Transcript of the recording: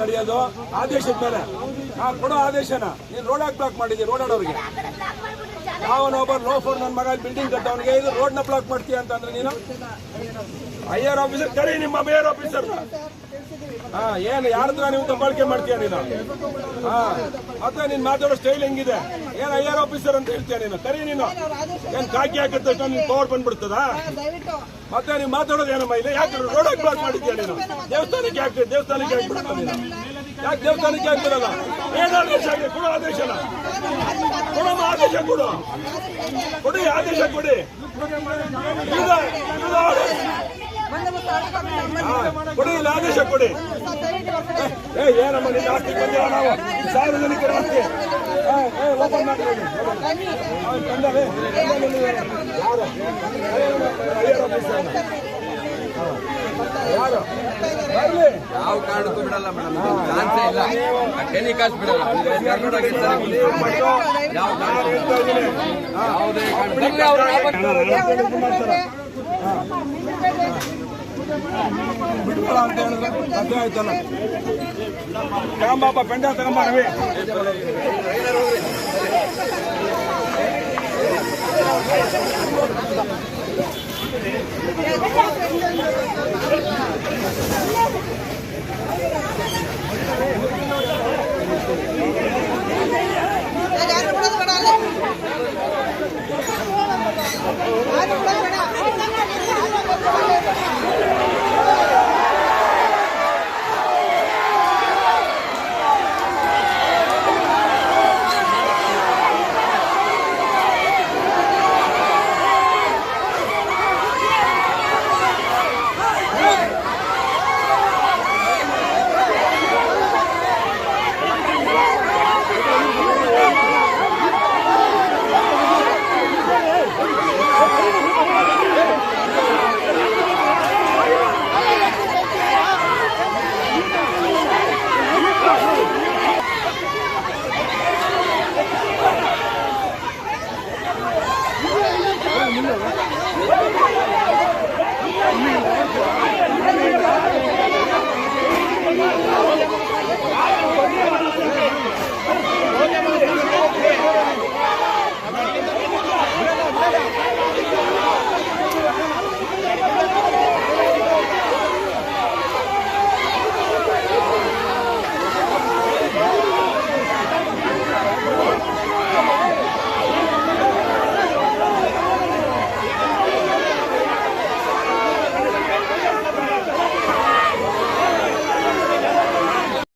ನಡೆಯೋದು ಆದೇಶದ ಮೇಲೆ. ಕೊಡೋ ಆದೇಶನ ನೀನು ರೋಡ್ ಹಾಕಿ ಬ್ಲಾಕ್ ಮಾಡಿದ್ವಿ ರೋಡಾಡೋರಿಗೆ. ಯಾವನೊಬ್ಬ ಲೋಫರ್ ನನ್ನ ಮಗ ಬಿಲ್ಡಿಂಗ್ ಕಟ್ಟವನಿಗೆ ಇದು ರೋಡ್ನ ಬ್ಲಾಕ್ ಮಾಡ್ತೀಯ ಅಂತಂದ್ರೆ ನೀನು ಐಆರ್ ಆಫೀಸರ್ ಕರಿ ನಿಮ್ಮ ಮೇಯರ್ ಆಫೀಸರ್. ಏನು ಯಾರತ್ರ ನೀವು ದಬ್ಬಾಳಿಕೆ ಮಾಡ್ತೀಯ ನೀನು? ಮತ್ತೆ ನೀನ್ ಮಾತಾಡೋ ಸ್ಟೈಲ್ ಹೆಂಗಿದೆ? ಏನ್ ಐಆರ್ ಆಫೀಸರ್ ಅಂತ ಹೇಳ್ತೀಯ ನೀನು? ಕರಿ ನೀನು ಏನ್ ಕಾಕಿ ಹಾಕಿದ ತಕ್ಷಣ ನೀನ್ ಪವರ್ ಬಂದ್ಬಿಡ್ತದ? ಮತ್ತೆ ನೀನ್ ಮಾತಾಡೋದು ಏನಮ್ಮ ಇಲ್ಲ? ಯಾಕೆ ರೋಡ್ ಬ್ಲಾಕ್ ಮಾಡಿದ್ಯಾ ನೀನು? ದೇವಸ್ಥಾನಕ್ಕೆ ಯಾಕೆ ಬಿಡ್ತಾ ನೀನು? ಯಾಕೆ ದೇವಸ್ಥಾನಕ್ಕೆ ಯಾಕೆ ಬಿಡಲ್ಲ? ಏನ್ ಆದೇಶ ಆಗಿದೆ? ಕೊಡು ಆದೇಶನ, ಕೊಡಮ್ಮ ಆದೇಶ ಕೊಡು, ಕೊಡಿ ಆದೇಶ ಕೊಡಿ, ಕೊಡಿ ಇಲ್ಲ ಆದೇಶ ಕೊಡಿ. ಏನಮ್ಮ ನಿನ್ನ ಆಸ್ತಿ ಬಂದಿಲ್ಲ ನಾವು ಸಾರ್ವಜನಿಕರ ಆಸ್ತಿ ಓಪನ್ ಮಾಡ್ತೀವಿ. ಯಾರು ಬರ್ಲಿ ಯಾವ ಕಾರಣಕ್ಕೂ ಬಿಡಲ್ಲ ಮೇಡಮ್, ಚಾನ್ಸೇ ಇಲ್ಲ. ಟೆಲಿಕಾಸ್ಟ್ ಬಿಡಲ್ಲ. ಬಿಡ್ಬೇಡ ಅಂತ ಹೇಳಿದ್ರೆ ಸಾಧ್ಯ ಆಯ್ತಲ್ಲ. ತಗೊಂಬಾಪ ಪೆಂಡ ತಗೊಂಬ ರವಿ.